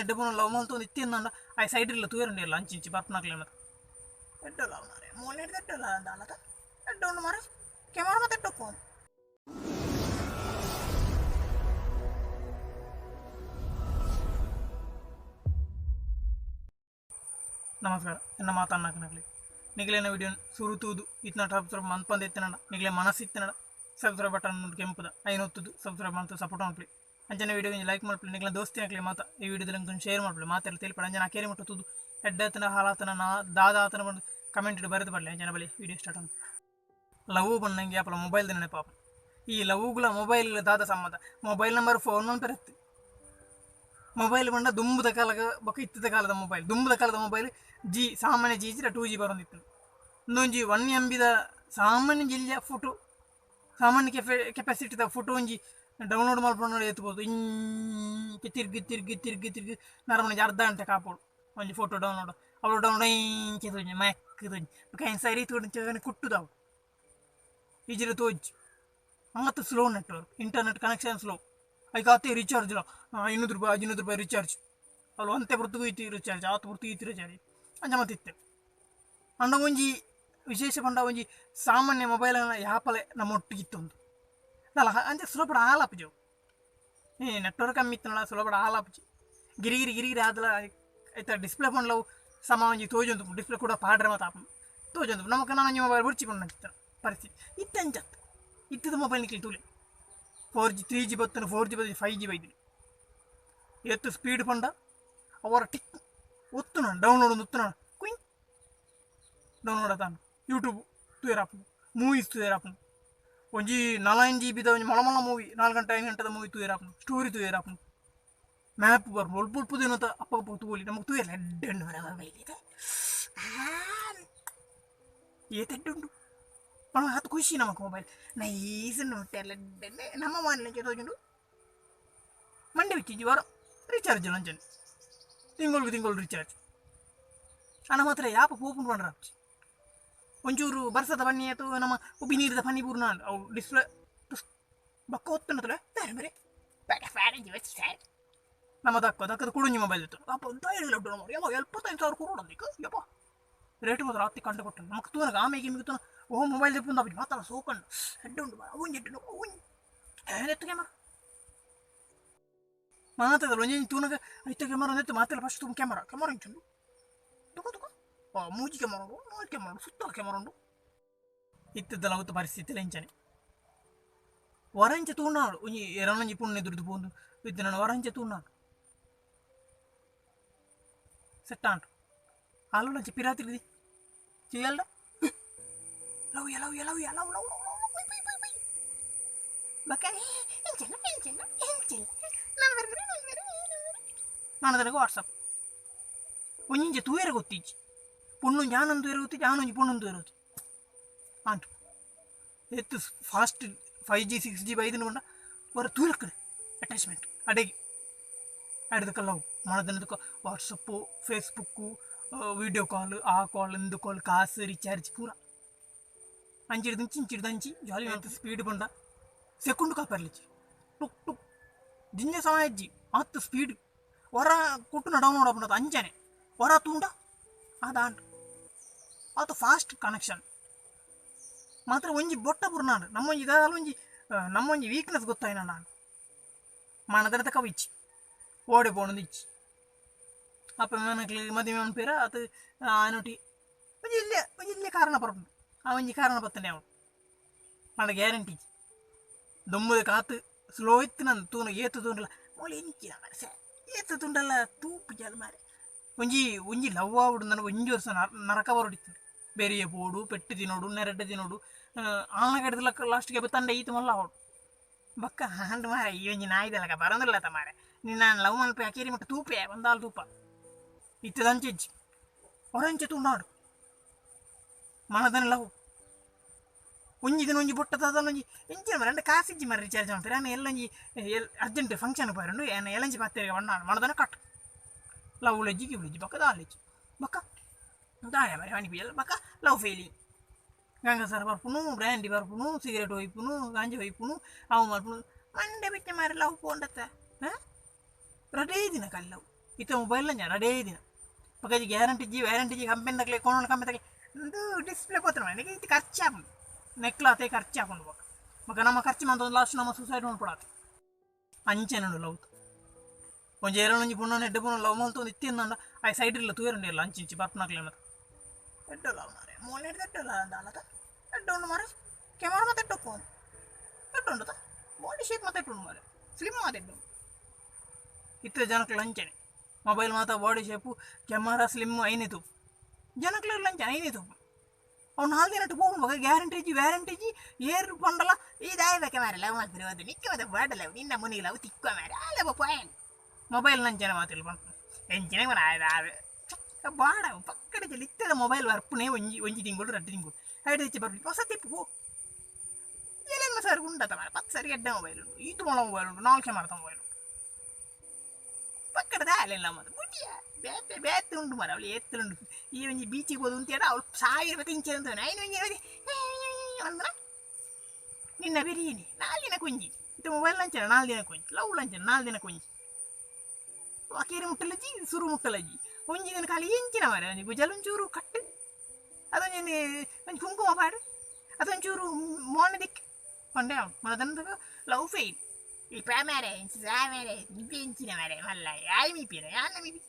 ಎಡ್ಡಪುನ love ಮಲ್ತು ಇತ್ತಿಂದ ಆ side ಇಲ್ಲ ತೂರಂಡಿ ಇಲ್ಲ ಅಂಚಿಂಚಿ ಬರ್ಪನಾಕ್ಲೆ ಮತ್ತೆ ಎಡ್ಡಲ್ಲ ಮಾರೆ ಮೂಲೆ ಎಡ್ಡಲ್ಲ ಅಂದಾಲತ ಎಡ್ಡೊಂಡು ಮಾರೆ ಕೆಮಾರ ಮತ್ತೆ ಎಡ್ಡೊಕ್ಕು ನಮಸ್ಕಾರ ಎನ್ನ ಮಾತನ್ನಾಕನಾಗಲಿ ನಿಗಲೇನ ವಿಡಿಯೋ ಸುರುತುವುದು ಇತ್ನ ಸಬ್ಸ್ಕ್ರೈಬ್ ಮನ್ಪಂದು ಎತ್ತಿನ ನಿಗಲೇ ಮನಸ್ಸಿತ್ತಿನ ಸಬ್ಸ್ಕ್ರೈಬ್ ಬಟನ್ ಕೆಂಪುದ ಐನೊತ್ತುದು ಸಬ್ಸ್ಕ್ರೈಬ್ ಮಾಡ್ತು ಸಪೋರ್ಟ್ ಮಾಡ್ಲಿ ಅಂಚನೆ ವಿಡಿಯೋ ಲೈಕ್ ಮಾಡ್ಲಿ ನಿಗಲ ದೋಸ್ತಿ ಹಾಕ್ಲಿ ಮಾತಾ ಈ ವಿಡಿಯೋದಲ್ಲಿ ಶೇರ್ ಮಾಡ್ಲಿ ಮಾತೆಲ್ಲ ತಿಳಿಪಡ ಅಂಜನ ಕೇರಿ ಮುಟ್ಟುವುದು ಎಡ್ಡತನ ಹಾಲಾತನ ದಾದಾತನ ಬಂದು ಕಮೆಂಟ್ ಇಟ್ಟು ಬರೆದು ಬರಲಿ ಅಂಜನ ಬಳಿ ವಿಡಿಯೋ ಸ್ಟಾರ್ಟ್ ಅಂತ ಲವ್ ಬಣ್ಣಂಗೆ ಅಪ್ಪಲ ಮೊಬೈಲ್ ದಿನ ಪಾಪ ಈ ಲವ್ಗಳ ಮೊಬೈಲ್ ದಾದ ಸಂಬಂಧ ಮೊಬೈಲ್ ನಂಬರ್ ಫೋನ್ ಬರುತ್ತೆ ಮೊಬೈಲ್ ಬಂಡ ದುಂಬದ ಕಾಲಗ ಬೊಕ್ಕ ಇತ್ತದ ಕಾಲದ ಮೊಬೈಲ್ ದುಂಬದ ಕಾಲದ ಮೊಬೈಲ್ ಸಾಮಾನ್ಯ ಜಿ 2G ಬರೋದಿತ್ತು ಒಂದೊಂಜಿ 1 MB ಸಾಮಾನ್ಯ ಜಿಲ್ಲೆಯ ಫೋಟೋ ಸಾಮಾನ್ಯ ಕೆಪಾಸಿಟಿದ ಫೋಟೋ ಒಂಜಿ ಡೌನ್ಲೋಡ್ ಮಾಡ್ಕೊಂಡು ಎತ್ಬೋದು ಹಿಂಗೆ ತಿರ್ಗಿ ತಿರ್ಗಿ ತಿರ್ಗಿ ತಿರ್ಗಿ ನರಮನೆ ಅರ್ಧ ಗಂಟೆ ಕಾಪೋಡು ಒಂಜಿ ಫೋಟೋ ಡೌನ್ಲೋಡ್ ಅವಳು ಡೌನ್ಲೋಡ್ ಮಕ್ಕದ ಕೈ ಸರಿ ತೋಡಿ ಕುಟ್ಟುದಾವು ಈಜಿರ ತೋಜ್ ಹಂಗತ್ತು slow network internet connection slow ಅದಕ್ಕೆ ರೀಚಾರ್ಜ್ ಇಲ್ಲ 500 ರೂಪಾಯಿ 500 ರೂಪಾಯಿ ರೀಚಾರ್ಜ್ ಅವಳು ಅಂತೆ ಬರ್ತಗೂ ಇತ್ತು ರೀಚಾರ್ಜ್ ಆತು ಬರ್ತು ಇತ್ತು ರೀಚಾರ್ಜ್ ಅಂಜ ಮತ್ತಿತ್ತೆ ಅಂಡ ಒಂಜಿ ವಿಶೇಷ ಪಂಡ ಒಂಜಿ ಸಾಮಾನ್ಯ ಮೊಬೈಲ್ ಯಾಪಲೆ ನಮ್ಮ ಒಟ್ಟಿಗಿತ್ತು ಒಂದು ಅಲ್ಲ ಅಂಚೆ ಸುಲಭ ಹಾಲಾಪಜವು ನೆಟ್ವರ್ಕ್ ಕಮ್ಮಿ ಇತ್ತನಲ್ಲ ಸುಲಭ ಹಾಲಾಪಜಿ ಗಿರಿಗಿರಿ ಗಿರಿಗಿರಿ ಆದಲ ಆಯ್ತಾ ಡಿಸ್ಪ್ಲೇ ಪಂಡ್ಲವು ಸಮ ಒಂಜಿ ತೋಜೊಂದು ಡಿಸ್ಪ್ಲೇ ಕೂಡ ಪಾಡ್ರೆ ಮಾತು ತೋಜೊಂದು ನಮಗೆ ನಾನು ಮೊಬೈಲ್ ಬಿಡ್ಚಿಕೊಂಡು ಪರಿಸ್ಥಿತಿ ಇತ್ತಂಚತ್ತು ಇತ್ತದ ಮೊಬೈಲ್ ನಿಕ್ಲಿ ತೂಲೆ 4G 3G ಬತ್ತನು 4G ಬದ 5G ಬೈದು ಎತ್ತು ಸ್ಪೀಡ್ ಪಂಡ ಅವರ ಟಿಕ್ ಒತ್ತು ನಾನು ಡೌನ್ಲೋಡ್ ಒಂದು ಒತ್ತು ನಾನು ಕುಯ್ ಡೌನ್ಲೋಡ್ ಆತಾನು ಯೂಟ್ಯೂಬ್ ತೂಯರಾಪನು ಮೂವೀಸ್ ತೂಯರಾಪನು ಒಂಜಿ 4 GB ಒಂಜಿ ಮಳ ಮೂವಿ 4 ಗಂಟೆ 5 ಗಂಟೆದ ಮೂವಿ ತೂಯರಾಪನು ಸ್ಟೋರಿ ತೂಯರಾಪನು ಮ್ಯಾಪ್ ಬರ್ಬೋದು ಒಲ್ಪ ಒಲ್ಪ ದಿನ ಅಪ್ಪ ಅಪ್ಪ ತೂಲಿ ನಮಗೆ ತೂಯಲ್ಲ ಎಡ್ಡೆಂಡು ಮೊಬೈಲಿದೆ ಏತೆಡ್ಡುಂಡು ಹತ್ತು ಖುಷಿ ನಮಗೆ ಮೊಬೈಲ್ ನೈಸನ್ನು ಮುಟ್ಟೆಲ್ಲ ನಮ್ಮ ಮನೆಗೆ ತೋಜುಂಡು ಮಂಡೆ ಬಿಚ್ಚಿಂಜಿ ವಾರ ರೀಚಾರ್ಜ್ ಲಂಚನೆ ತಿಂಗಳು ರೀಚಾರ್ಜ್ ಅಣ್ಣ ಮಾತ್ರ ಯಾಪ ಓಪನ್ ಮಾಡ್ರ ಒಂಚೂರು ಬರ್ಸದ ಬನ್ನಿ ಅಥವಾ ನಮ್ಮ ಉಬ್ಬಿ ನೀರಿದ ಪನಿ ಪೂರ್ಣ ಅವು ಡಿಸ್ಪ್ಲೇ ಬಕ್ಕ ಹೊತ್ತನತ್ರ ಬೇರೆ ಬೇರೆ ನಮ್ಮ ದಕ್ಕದ ಕುಡುಂಜಿ ಮೊಬೈಲ್ ಇತ್ತು ಅಪ್ಪ ಅಂತ ಹೇಳಿಲ್ಲ ಮಾಡಿ ಯಾವಾಗ 75,000 ಕೊಡೋದಿಕ್ಕ ಯಪ್ಪ ರೇಟ್ ಮಾತ್ರ ಹತ್ತಿ ಕಂಡು ಕೊಟ್ಟು ನಮಗೆ ತೂನಗ ಆಮೇಲೆ ಮಿಗುತ್ತನ ಓ ಮೊಬೈಲ್ ತೆಪ್ಪುಂದು ಅಪ್ಪಿ ಮಾತಾಡ ಸೋಕಂಡು ಹೆಡ್ಡುಂಡು ಅವನ್ ಎಡ್ಡು ಅವನ್ ಎತ್ತು ಕ್ಯಾಮರ ಮಾತಾಡಲ್ಲ ಒಂಜಿ ತೂನಗ ಐತ ಕ್ಯಾಮರ ಒಂದೆತ್ತು ಮಾತಾಡ ಫಸ್ಟ್ ತುಂಬ ಕ್ಯಾಮರ ಇಂಚುಂಡು ತುಕ ಮೂಜಿ ಕ್ಯಾಮರ ಉಂಡು 4 ಕ್ಯಾಮರ ಉಂಡು ಸುತ್ತಲ ಕ್ಯಾಮರ ಉಂಡು ಇತ್ತದ್ದಲ್ಲ ಅವತ್ತು ಪರಿಸ್ಥಿತಿ ಇಂಚನೆ ವರಂಚೆ ತೂನಾಡು ಒಂಜಿ ಎರಡೊಂಜಿ ಪುಣ್ಯ ದುಡ್ದು ಪೋಂದು ಇದ್ದು ನಾನು ವರಂಚೆ ತೂನಾಡು ಸೆಟ್ಟ ಅಂಟು ಹಾಲು ಲಂಚೆ ಪಿರಾತಿರಿದಿ చేయల్డా లవ్ బకాయి ఎంచెల్ల ನಾನು ಅದಕ್ಕೆ ವಾಟ್ಸಪ್ ಒಂಜಿಂಚೆ ತೂಯರ ಗೊತ್ತಿಜ್ಜಿ ಪುಣ್ಣು ಜಾನಂದು ಇರುತ್ತಿ ಜಾನೊಂಜಿ ಪುಣ್ಣಂದು ಇರುತ್ತಿ ಅಂಟು ಎತ್ತು ಫಾಸ್ಟ್ 5G 6G ಬೈದನು ಬಂಡ ಅವರ ತೂಲಕ್ಕಡೆ ಅಟ್ಯಾಚ್ಮೆಂಟ್ ಅಡೆಗೆ ಅಡ್ದಕ್ಕಲ್ಲವು ಮನದನ್ನದಕ್ಕೆ ವಾಟ್ಸಪ್ಪು ಫೇಸ್ಬುಕ್ಕು వీడియో కాల్ ఆ కాల్ ఇందు కాల్ కాసు రీఛార్జ్ పూరా అంచిడిదంచి ఇంచిడిదంచి జాలి ఎంత స్పీడ్ ಬಂಡ ಸೆಕೆಂಡ್ ಕಾಪರ್ಲಿಚ್ಚಿ ಟುಕ್ ಟುಕ್ ಜಿಂಜ ಸಮಯಜ್ಜಿ ಆತು ಸ್ಪೀಡ್ ಹೊರ ಕೊಟ್ಟು ಡೌನ್ಲೋಡ್ ಆಗ್ಬಿಡೋದು ಅಂಚನೆ ಹೊರ ತುಂಡ ಅದಾಂಟು ಆತು ಫಾಸ್ಟ್ ಕನೆಕ್ಷನ್ ಮಾತ್ರ ಒಂಜಿ ಬೊಟ್ಟ ಪುರ ನಾನು ನಮ್ಮೊಂಜಿ ಇದಲ್ಲ ಒಂಜಿ ನಮ್ಮೊಂಜಿ ವೀಕ್ನೆಸ್ ಗೊತ್ತಾಯಿನ ನಾನು ಮನದರ ತಕ ಇಚ್ಚಿ ಓಡಿ ಪೋಣದು ಇಚ್ಚಿ ಅಪ್ಪ ನನಗೆ ಮದುವೆ ಅನ್ಪೇರ ಅದು ಆನೊಟಿ ಒಂಜಿ ಕಾರಣ ಬರೋದು ಆ ಒಂಜಿ ಕಾರಣ ಬರ್ತನೆ ಅವನು ನನ್ನ ಗ್ಯಾರಂಟಿ ದೊಂಬದ ಕಾತು ಸ್ಲೋ ಇತ್ತು ನಾನು ತೂನ ಏತು ತುಂಡಲ್ಲ ಮೊಳೆ ಎಂಚಿನ ಮಾರೆ ಏತು ತುಂಡಲ್ಲ ತೂಪು ಜಲ್ ಮಾರೆ ಒಂಜಿ ಲವ್ ಆವಿಡು ನನಗೆ ಒಂಜಿ ವರ್ಷ ನರಕ ಬರೋಡಿತ್ತು ಬೇರೆಯೇ ಪೋಡು ಪೆಟ್ಟು ತಿನ್ನೋಡು ನೆರಡ್ಡೆ ತಿನ್ನೋಡು ಆನಗಡ್ದಲ್ಲ ಲಾಸ್ಟ್ಗೆ ತಂಡ ಈತು ಮಲ್ಲ ಅವಡು ಬಕ್ಕ ಹಂಡು ಮಾರೆ ಈ ಒಂಜಿ ನಾಯಿದಲ್ಲಕ ಬರೋದಿಲ್ಲ ಮಾರೆ ನಿನ್ನ ಲವ್ ಮಲ್ಪೆ ಅಕೇರಿ ಮಟ್ಟ ತೂಪೆ ಒಂದಾಲು ತೂಪ ಇತ್ತದಂಚೆಜ್ಜಿ ಹೊರಂಚೆ ತುಂಡಾಡು ಮನದನ ಲವ್ ಒಂಜಿ ದಿನ ಒಂಜಿ ಬೊಟ್ಟದೊಂಜಿ ಎಂಚಿನ ಮರ ಅಂಡ ಕಾಸಿಜ್ಜಿ ಮರ ರಿಚಾರ್ಜ್ ಮಾಡ್ತಾರೆ ನಾನು ಎಲ್ಲೊಂಜಿ ಅರ್ಜೆಂಟ್ ಫಂಕ್ಷನ್ ಬರಂಡು ಏನು ಎಲಂಜಿ ಪತ್ತೇರಿಗೆ ಬಣ್ಣಾಡು ಮನದನ ಕಟ್ ಲವ್ ಉಳೆಜ್ಜಿ ಕಿವುಳೆಜ್ಜಿ ಬಕ್ಕ ದಾಲೆಜ್ಜಿ ಬಕ್ಕ ದಾಯ ಮರೆ ಅನಿಪಿ ಎಲ್ಲ ಬಕ್ಕ ಲವ್ ಫೇಲಿಂಗ್ ಗಂಗಸರ ಬರ್ಪುನು ಬ್ರ್ಯಾಂಡಿ ಬರ್ಪುನು ಸಿಗರೇಟ್ ಒಯ್ಪುನು ಗಾಂಜಿ ಒಯ್ಪುನು ಅವು ಮಲ್ಪುನು ಮಂಡೆ ಬಿಟ್ಟೆ ಮಾರೆ ಲವ್ ಪೋಂಡತ್ತ ಹಾಂ ರಡೇ ದಿನ ಕಲ್ಲವು ಇತ್ತ ಮೊಬೈಲ್ನ ರೆಡೇ ದಿನ ಪಕ್ಕಜಿ ವ್ಯಾರಂಟಿ ಕಂಪನಿ ತಗಲಿ ಕೋಣ ಕಂಪನಿ ತಗಲಿ ಒಂದು ಡಿಸ್ಪ್ಲೇ ಕೊತ್ತನ ನನಗೆ ಇದು ಖರ್ಚು ಹಾಕೊಂಡು ನೆಕ್ಲ ಅದೇ ಖರ್ಚು ಹಾಕೊಂಡು ಹೋಗ ಮಗ ನಮ್ಮ ಖರ್ಚು ಮಂತೊಂದು ಲಾಸ್ಟ್ ನಮ್ಮ ಸೂಸೈಡ್ ಮಾಡ್ಕೊಡತ್ತೆ ಅಂಚೆನಡು ಲವ್ ಒಂಜಿ ಏರೊಂಜಿ ಪುಣ್ಣ ಎಡ್ಡೆ ಪುಣ್ಣ ಲವ್ ಮಲ್ತೊಂದು ಇತ್ತಿಂದ ಆ ಸೈಡ್ಲ್ಲ ತೂರಂಡಿಲ್ಲ ಅಂಚಿ ಬರ್ಪನಾಗ್ಲಿ ಮತ್ತೆ ಎಡ್ಡು ಲವ್ ಮಾರೆ ಮೂಲೆ ಎಡ್ಡಲ್ಲ ಅಂದ ಎಡ್ಡು ಉಂಡು ಮಾರೆ ಕೆಮರಾ ಮತ್ತೆ ಎಡ್ಡಕ್ಕು ಎಡ್ಡು ಉಂಡು ಬಾಡಿ ಶೇಪ್ ಮತ್ತೆ ಎಡ್ಡು ಮಾರೆ ಸ್ಲಿಮ್ ಮಾತೆಡ್ಡು ಇತ್ತು ಜನಕ್ಕೆ ಲಂಚನೆ ಮೊಬೈಲ್ ಮಾತ್ರ ಬಾಡಿ ಶೇಪು ಕೆಮರಾ ಸ್ಲಿಮ್ ಐನೇ ತೂಪು ಜನಕ್ಕೆ ಲಂಚನೆ ಐನೇ ತೂಪು ಅವ್ನು 4 ದಿನ ಹೋಗುವಾಗ ವ್ಯಾರಂಟಿಜಿ ಏರು ಕೊಂಡಲ್ಲ ಇದಾಯ್ಬೇಕೆ ಮಾರೆ ಲವ್ ಮಾಡ್ತೀನಿ ಅದು ನಿಕ್ಕ ಮತ್ತೆ ಬಾಡಲ್ಲ ನಿನ್ನ ಮುನಿಗಿಲ್ಲ ಅವು ತಿಕ್ಕ ಮಾರೆ ಅಲ್ಲ ಪಾಯನ್ ಮೊಬೈಲ್ ನಂಚನೆ ಮಾತಿಲ್ಲ ಬಂತು ಎಂಚಿನ ಮರ ಬಾಡ ಪಕ್ಕಡ ಇತ್ತದ ಮೊಬೈಲ್ ಬರ್ಪುನೇ ಒಂಜಿ ತಿಂಗಳು 2 ತಿಂಗಳು ಐದು ಹೆಚ್ಚು ಬರ್ಬೇಕು ಹೊಸ ತಿಪ್ಪು ಏನೇನು ಸರ್ ಉಂಟತ್ತ ಮಾರೆ 10 ಸರಿ ಎಡ್ಡ ಮೊಬೈಲ್ ಉಂಟು ಇದು ಮೊಬೈಲ್ ಉಂಟು 4 ಕ್ಯಾಮರಾ ಮೊಬೈಲ್ ಉಂಟು ಪಕ್ಕದ ಅಲ್ಲೆಲ್ಲ ಮತ್ತೆ ಬುಟ್ಟಿಯ ಬೇತೆ ಉಂಟು ಮರ ಅವಳು ಎತ್ತಲುಂಟು ಈ ಒಂಜಿ ಬೀಚಿಗೆ ಹೋದು ಅಂತ ಅವಳು 1000 ರೂಪಾಯಿ ತಿಂಚೆ ಅಂತ ಅಂದ್ರ ನಿನ್ನ ಬಿರಿಯಾನಿ 4 ದಿನ ಕುಂಜಿ ಇದು ಮೊಬೈಲ್ ಲಂಚನ 4 ದಿನ ಕುಂಜಿ ಲವ್ ಲಂಚನ 4 ದಿನ ಕುಂಜಿ ಅಕೇರಿ ಮುಟ್ಟಲಜ್ಜಿ ಸುರು ಮುಟ್ಟಲಜ್ಜಿ ಒಂಜಿ ದಿನ ಖಾಲಿ ಎಂಚಿನ ಮಾರೆ ಒಂಜಿ ಗುಜಲೊಂಚೂರು ಕಟ್ಟು ಅದೊಂಜಿ ಒಂಜಿ ಕುಂಕುಮ ಪಾಡು ಅದೊಂಚೂರು ಮೋನ ದಿಕ್ಕು ಕೊಂಡೆ ಅವನು ಮನದಂದಾಗ ಲವ್ ಫೇಲ್ ಈ ಪ್ಯಾಮ್ಯಾರೆ ಇಂಚಿ ಸಾಮ್ಯಾರೆ ನಿಂಪಿ ಇಂಚಿನ ಮಾರೆ ಮಲ್ಲ ಯಾಯಿ ಮೀಪಿನ ಯಾನ ಮೀಪಿ